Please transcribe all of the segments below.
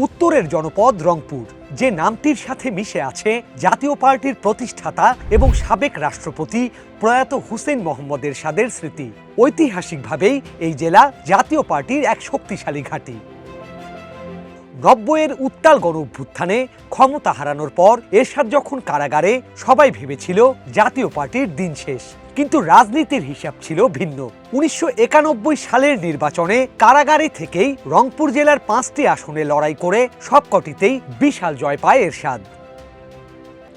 উত্তরের জনপদ রংপুর, যে নামটির সাথে মিশে আছে জাতীয় পার্টির প্রতিষ্ঠাতা এবং সাবেক রাষ্ট্রপতি প্রয়াত হুসেইন মোহাম্মদ এরশাদের স্মৃতি। ঐতিহাসিকভাবেই এই জেলা জাতীয় পার্টির এক শক্তিশালী ঘাঁটি। ৯০-এর উত্তাল গণঅভ্যুত্থানে ক্ষমতা হারানোর পর এরশাদ যখন কারাগারে, সবাই ভেবেছিল জাতীয় পার্টির দিন শেষ। কিন্তু রাজনীতির হিসাব ছিল ভিন্ন। ১৯৯১ সালের নির্বাচনে কারাগারে থেকেই রংপুর জেলার ৫টি আসনে লড়াই করে সবকটিতেই বিশাল জয় পায় এরশাদ।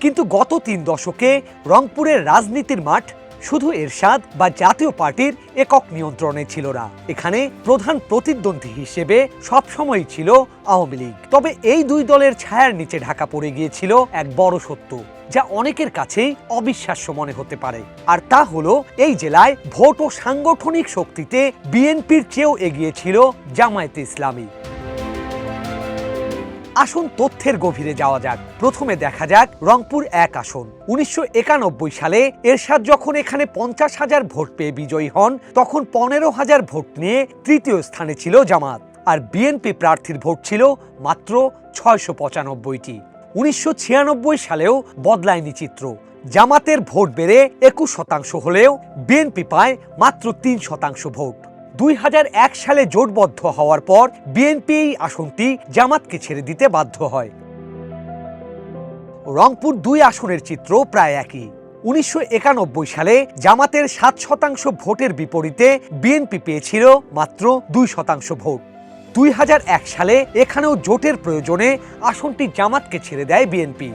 কিন্তু গত ৩ দশকে রংপুরের রাজনীতির মাঠ শুধু এরশাদ বা জাতীয় পার্টির একক নিয়ন্ত্রণে ছিল না। এখানে প্রধান প্রতিদ্বন্দ্বী হিসেবে সবসময়ই ছিল আওয়ামী লীগ। তবে এই দুই দলের ছায়ার নিচে ঢাকা পড়ে গিয়েছিল এক বড় সত্য, যা অনেকের কাছেই অবিশ্বাস্য মনে হতে পারে। আর তা হলো, এই জেলায় ভোট ও সাংগঠনিক শক্তিতে বিএনপির চেয়েও এগিয়ে ছিল জামায়াতে ইসলামী। আসুন তথ্যের গভীরে যাওয়া যাক। প্রথমে দেখা যাক রংপুর ১ আসন। ১৯৯১ সালে এরশাদ যখন এখানে ৫০,০০০ ভোট পেয়ে বিজয়ী হন, তখন ১৫,০০০ ভোট নিয়ে তৃতীয় স্থানে ছিল জামাত, আর বিএনপি প্রার্থীর ভোট ছিল মাত্র ৬৯৫টি। ১৯৯৬ সালেও বদলায়নি চিত্র। জামাতের ভোট বেড়ে ২১% হলেও বিএনপি পায় মাত্র ৩% ভোট। ২০০১ সালে জোটবদ্ধ হওয়ার পর বিএনপি এই আসনটি জামাতকে ছেড়ে দিতে বাধ্য হয়। রংপুর ২ আসনের চিত্র প্রায় একই। ১৯৯১ সালে জামাতের ৭% ভোটের বিপরীতে বিএনপি পেয়েছিল মাত্র ২% ভোট। ২০০১ সালে এখানেও জোটের প্রয়োজনে আসনটি জামাতকে ছেড়ে দেয় বিএনপি।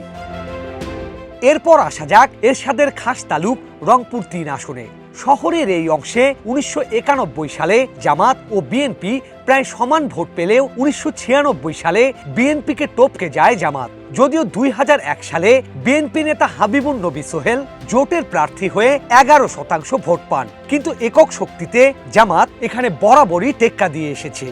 এরপর আসা যাক এরশাদের খাস তালুক রংপুর ৩ আসনে। শহরের এই অংশে ১৯৯১ সালে জামাত ও বিএনপি প্রায় সমান ভোট পেলেও ১৯৯৬ সালে বিএনপিকে টপকে যায় জামাত। যদিও ২০০১ সালে বিএনপি নেতা হাবিবুন নবী সোহেল জোটের প্রার্থী হয়ে ১১% ভোট পান, কিন্তু একক শক্তিতে জামাত এখানে বরাবরই টেক্কা দিয়ে এসেছে।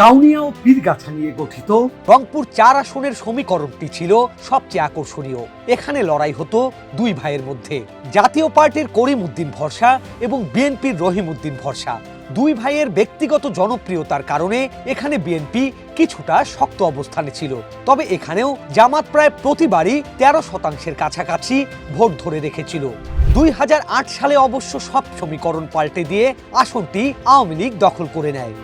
কাউনিয়া ও পীরগাছা নিয়ে গঠিত রংপুর ৪ আসনের সমীকরণটি ছিল সবচেয়ে আকর্ষণীয়। এখানে লড়াই হতো দুই ভাইয়ের মধ্যে, জাতীয় পার্টির করিম উদ্দিন ভরসা এবং বিএনপির রহিম উদ্দিন ভরসা। দুই ভাইয়ের ব্যক্তিগত জনপ্রিয়তার কারণে এখানে বিএনপি কিছুটা শক্ত অবস্থানে ছিল। তবে এখানেও জামাত প্রায় প্রতিবারই ১৩% কাছাকাছি ভোট ধরে রেখেছিল। ২০০৮ সালে অবশ্য সব সমীকরণ পাল্টে দিয়ে আসনটি আওয়ামী লীগ দখল করে নেয়।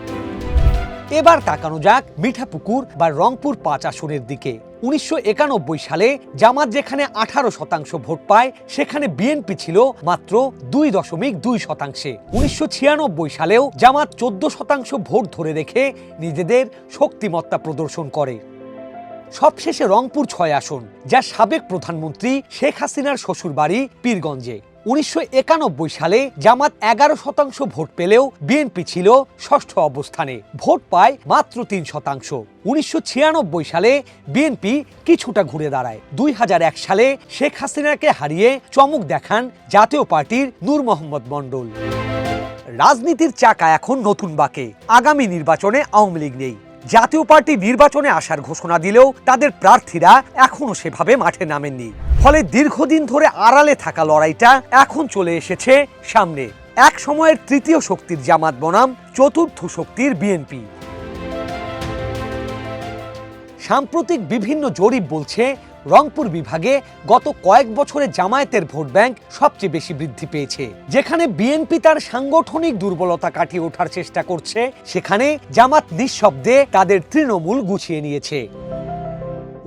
এবার তাকানো যাক মিঠাপুকুর বা রংপুর ৫ আসনের দিকে। ১৯৯১ সালে জামাত যেখানে ১৮% ভোট পায়, সেখানে বিএনপি ছিল মাত্র ২.২%। ১৯৯৬ সালেও জামাত ১৪% ভোট ধরে রেখে নিজেদের শক্তিমত্তা প্রদর্শন করে। সবশেষে রংপুর ৬ আসন, যা সাবেক প্রধানমন্ত্রী শেখ হাসিনার শ্বশুরবাড়ি পীরগঞ্জে। ১৯৯১ সালে জামাত ১১% ভোট পেলেও বিএনপি ছিল ষষ্ঠ অবস্থানে, ভোট পায় মাত্র ৩%। ১৯৯৬ সালে বিএনপি কিছুটা ঘুরে দাঁড়ায়। ২০০১ সালে শেখ হাসিনাকে হারিয়ে চমক দেখান জাতীয় পার্টির নূর মোহাম্মদ মণ্ডল। রাজনীতির চাকা এখন নতুন বাঁকে। আগামী নির্বাচনে আওয়ামী লীগ নেই। জাতীয় পার্টি নির্বাচনে আসার ঘোষণা দিলেও তাদের প্রার্থীরা এখনো সেভাবে মাঠে নামেননি। ফলে দীর্ঘদিন ধরে আড়ালে থাকা লড়াইটা এখন চলে এসেছে সামনে। এক সময়ের তৃতীয় শক্তির জামাত বনাম চতুর্থ শক্তির বিএনপি। সাম্প্রতিক বিভিন্ন জরিপ বলছে রংপুর বিভাগে গত কয়েক বছরে জামায়াতের ভোট ব্যাংক সবচেয়ে বেশি বৃদ্ধি পেয়েছে। যেখানে বিএনপি তার সাংগঠনিক দুর্বলতা কাটিয়ে ওঠার চেষ্টা করছে, সেখানে জামাত নিঃশব্দে তাদের তৃণমূল গুছিয়ে নিয়েছে।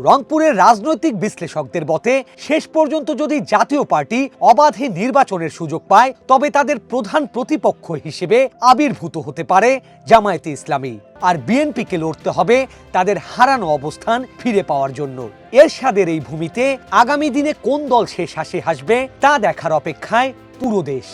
রংপুরের রাজনৈতিক বিশ্লেষকদের মতে শেষ পর্যন্ত যদি জাতীয় পার্টি অবাধে নির্বাচনের সুযোগ পায়, তবে তাদের প্রধান প্রতিপক্ষ হিসেবে আবির্ভূত হতে পারে জামায়াতে ইসলামী। আর বিএনপিকে লড়তে হবে তাদের হারানো অবস্থান ফিরে পাওয়ার জন্য। এরশাদের এই ভূমিতে আগামী দিনে কোন দল শেষ হাসি হাসবে তা দেখার অপেক্ষায় পুরো দেশ।